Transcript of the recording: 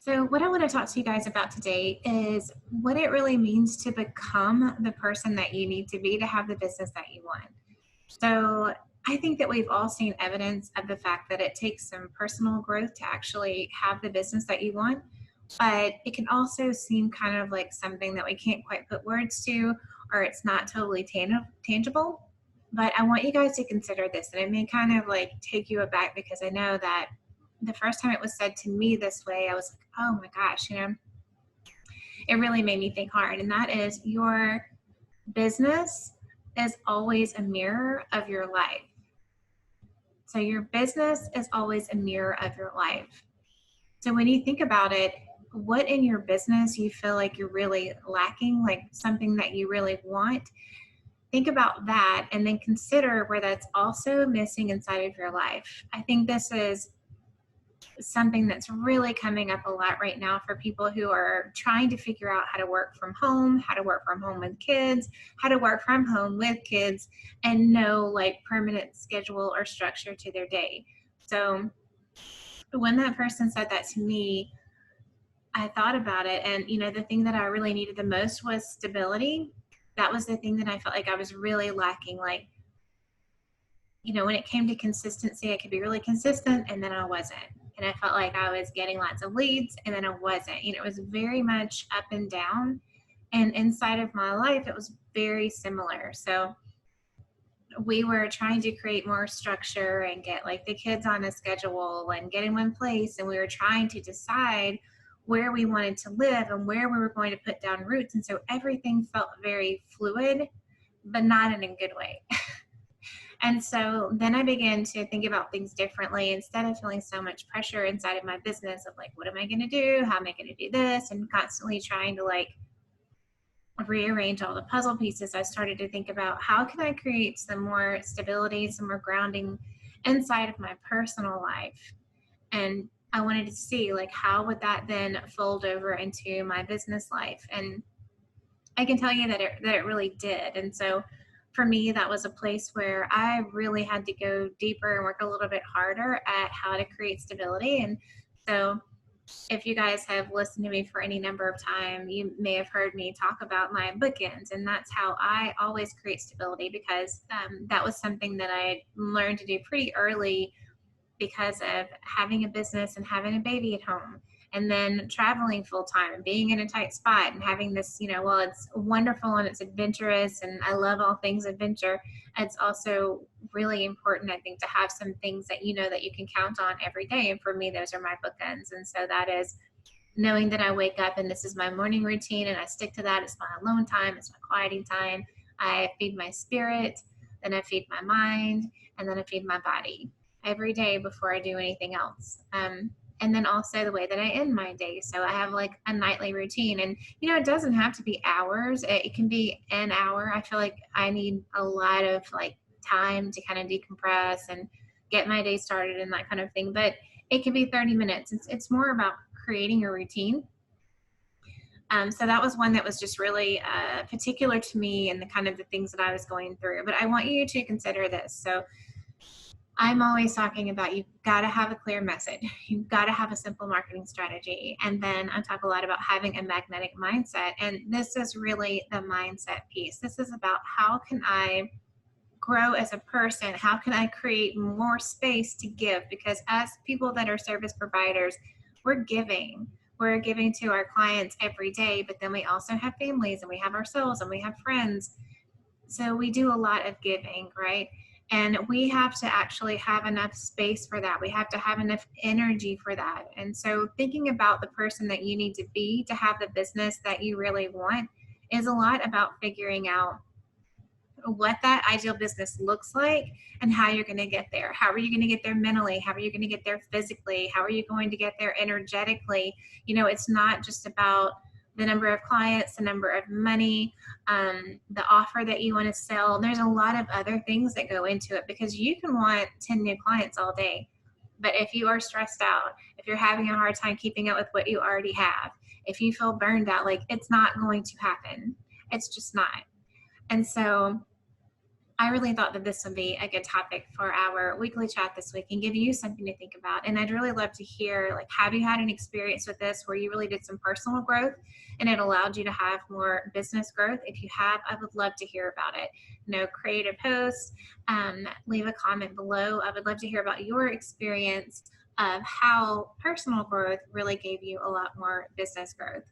So, what I want to talk to you guys about today is what it really means to become the person that you need to be to have the business that you want. So, I think that we've all seen evidence of the fact that it takes some personal growth to actually have the business that you want, but it can also seem kind of like something that we can't quite put words to, or it's not totally tangible. But I want you guys to consider this, and it may kind of like take you aback because I know that the first time it was said to me this way, I was like, oh my gosh, it really made me think hard. And that is your business is always a mirror of your life. So your business is always a mirror of your life. So when you think about it, what in your business you feel like you're really lacking, like something that you really want, think about that and then consider where that's also missing inside of your life. I think this is something that's really coming up a lot right now for people who are trying to figure out how to work from home, how to work from home with kids, how to work from home with kids, and no like permanent schedule or structure to their day. So when that person said that to me, I thought about it, and the thing that I really needed the most was stability. That was the thing that I felt like I was really lacking. Like, when it came to consistency, I could be really consistent and then I wasn't. And I felt like I was getting lots of leads and then I wasn't. It was very much up and down. And inside of my life, it was very similar. So we were trying to create more structure and get like the kids on a schedule and get in one place. And we were trying to decide where we wanted to live and where we were going to put down roots. And so everything felt very fluid, but not in a good way. And so then I began to think about things differently instead of feeling so much pressure inside of my business of like, what am I going to do? How am I going to do this? And constantly trying to like rearrange all the puzzle pieces. I started to think about how can I create some more stability, some more grounding inside of my personal life. And I wanted to see like, how would that then fold over into my business life? And I can tell you that it really did. And so for me, that was a place where I really had to go deeper and work a little bit harder at how to create stability. And so if you guys have listened to me for any number of time, you may have heard me talk about my bookends. And that's how I always create stability, because that was something that I learned to do pretty early because of having a business and having a baby at home, and then traveling full time and being in a tight spot and having this, well, it's wonderful and it's adventurous and I love all things adventure. It's also really important, I think, to have some things that that you can count on every day. And for me, those are my bookends. And so that is knowing that I wake up and this is my morning routine and I stick to that. It's my alone time. It's my quieting time. I feed my spirit, then I feed my mind, and then I feed my body every day before I do anything else. And then also the way that I end my day. So I have like a nightly routine, and it doesn't have to be hours. It can be an hour. I feel like I need a lot of like time to kind of decompress and get my day started and that kind of thing. But it can be 30 minutes. It's more about creating a routine. So that was one that was just really particular to me and the kind of the things that I was going through. But I want you to consider this. So I'm always talking about you've got to have a clear message. You've got to have a simple marketing strategy. And then I talk a lot about having a magnetic mindset. And this is really the mindset piece. This is about how can I grow as a person? How can I create more space to give? Because as people that are service providers, we're giving. We're giving to our clients every day, but then we also have families and we have ourselves and we have friends. So we do a lot of giving, right? And we have to actually have enough space for that. We have to have enough energy for that. And so thinking about the person that you need to be to have the business that you really want is a lot about figuring out what that ideal business looks like and how you're going to get there. How are you going to get there mentally? How are you going to get there physically? How are you going to get there energetically? It's not just about the number of clients, the number of money, the offer that you want to sell. There's a lot of other things that go into it, because you can want 10 new clients all day. But if you are stressed out, if you're having a hard time keeping up with what you already have, if you feel burned out, like it's not going to happen. It's just not. And so I really thought that this would be a good topic for our weekly chat this week and give you something to think about. And I'd really love to hear, like, have you had an experience with this where you really did some personal growth and it allowed you to have more business growth? If you have, I would love to hear about it. Create a post, leave a comment below. I would love to hear about your experience of how personal growth really gave you a lot more business growth.